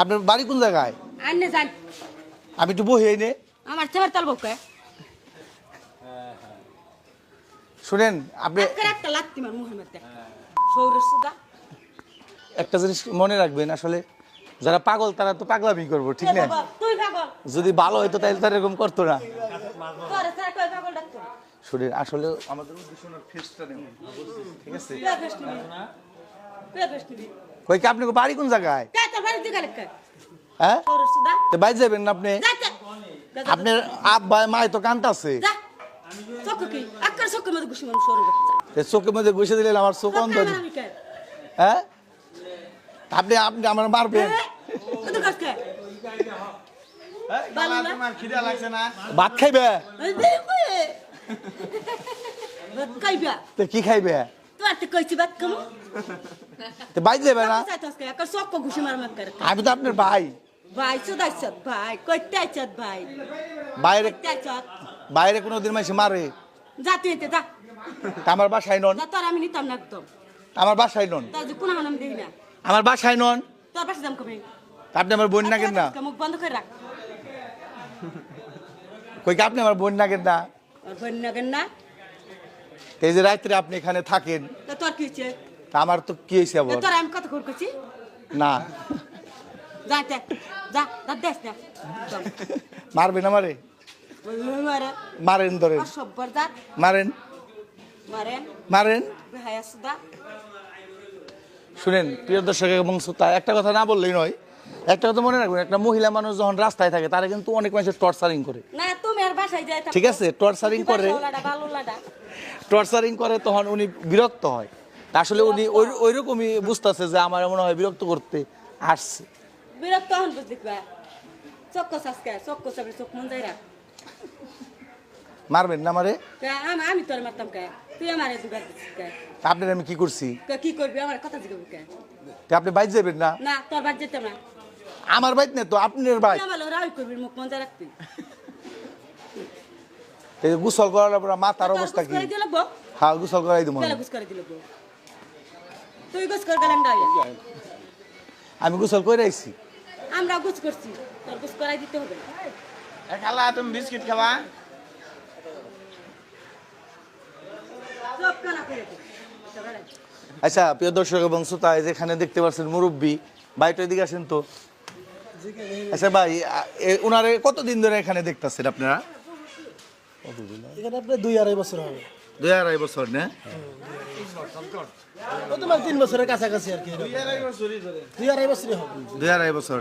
আপনার বাড়ি কোন জায়গায়? আন্নে যান আমি একটু বহি নে। আমার চেহারা তাল বকে শুনেন আপনি একটা লাত্তি মার মুখের মধ্যে সৌরের সুদা একটা জিনিস মনে রাখবেন, আসলে যারা পাগল তারা তো পাগলামি করবো, ঠিক না? তুই পাগল যদি ভালো হইতো তাহলে তারা এরকম করতো না। তোর স্যার কই পাগল ডাকতো শুনেন আসলে আমাদের উদ্দেশ্য না ফেস্টটা নেব, ঠিক আছে? কে ফেস্টি কই কি আপনি বাড়ি কোন জায়গায়? কে তোর বাড়ি দিকে লেখা হ্যাঁ সৌরের সুদা তো বাইরে যাবেন না আপনি? আপনার আব্বা মা তো কান্তাছে, যা চোখ কি আকার চোখের মধ্যে ঘুষি মানুষ সৌরের বাচ্চা চোখের মধ্যে ঘুষে দিলেন আমার চোখ অন্ধ। আমি কে হ্যাঁ আপনি আপনি আমার মারবেন? কত কাছে তোমার খিদা লাগছে না? ভাত খাইবে? কাইবা তো কি খাইবে? তো আর কইছি বাত কম তো বাইরে যাবে না? চাইতাস কে আকার চোখ ঘুষি মার মার করে আমি তো আপনার ভাই। ভাই সুদাইছত ভাই কইতে আইছত ভাই বাইরে কইতে আইছত বাইরে কোনোদিন মাসে মারে? যা তুই এতে যা তা আমার বাসায় নন, যা তোর আমি নিতাম না একদম আমার বাসায় নন, তোর যে কোনো নাম দিই না আমার বাসায় নন। তোর পাশে দাম কমে তা আপনি আমার বোন নাগেন না? মুখ বন্ধ করে রাখ কই কি আপনি আমার বোন নাগেন না? আর বোন নাগেন না এই যে রাত্রে আপনি এখানে থাকেন, তো তোর কি হচ্ছে তা আমার তো কি হয়েছে আবার? তোর আমি কত করে করছি না যা যা যা যা দেখ না মারবেন আমারে? মারে মারেন, ধরেন, সব্বর যা মারেন, মারেন মারেন। ভাইয়া সুদা শুনেন প্রিয় দর্শক এবং শ্রোতা, একটা কথা না বললেই নয়, একটা কথা মনে রাখবেন, একটা মহিলা মানুষ যখন রাস্তায় থাকে তারা কিন্তু অনেক মানুষের টর্চারিং করে, না তুমি আর বাসায় যাই ঠিক আছে? টর্চারিং করে, ভালো লাডা টর্চারিং করে, তখন উনি বিরক্ত হয়। তা আসলে উনি ওই রকমই বুঝতেছে যে আমার মনে হয় বিরক্ত করতে আসছে। বিরক্ত হন বুঝ দেখবা চক্ক সাসকে চক্ক সাবে চোখ মন যাই রাখ মারবেন না আমারে? আমি তোর মারতাম কে তুই আমারে দুগার দিছিস কে তা আপনার আমি কি করছি? কি করবি আমার কথা জিগাবি কে তা আপনি বাইরে যাবেন না? না তোর বাদ যেতাম না আমার বাইক না তো, আপনার বাইক। তুই আমার রাই করবি মুখ মন যাই রাখবি এই যে গোসল করার পর মাথার অবস্থা কি? করে দিল বউ হ্যাঁ গোসল করাই দেবো। গেলে গুছ করে দিল বউ তুই গুছ করে গেলাম ডাইয়া আমি গোসল করে আইছি। আমরা গুছ করছি তোর গুছ করাই দিতে হবে খালা তুমি বিস্কিট খাবা? সব কানা করে দে আচ্ছা প্রিয় দর্শক এবং শ্রোতা, যেখানে দেখতে পাচ্ছেন মুরব্বী ভাইটা এদিকে আসেন তো। আচ্ছা ভাই, ওনারে কতদিন ধরে এখানে দেখতেছেন আপনারা? এখানে আপনার 2-2.5 বছর হবে। 2-2.5 বছর না? ও তোমার 3 বছরের কাছাকাছি আর কি। 2-2.5 বছরই হবে। 2-2.5 বছর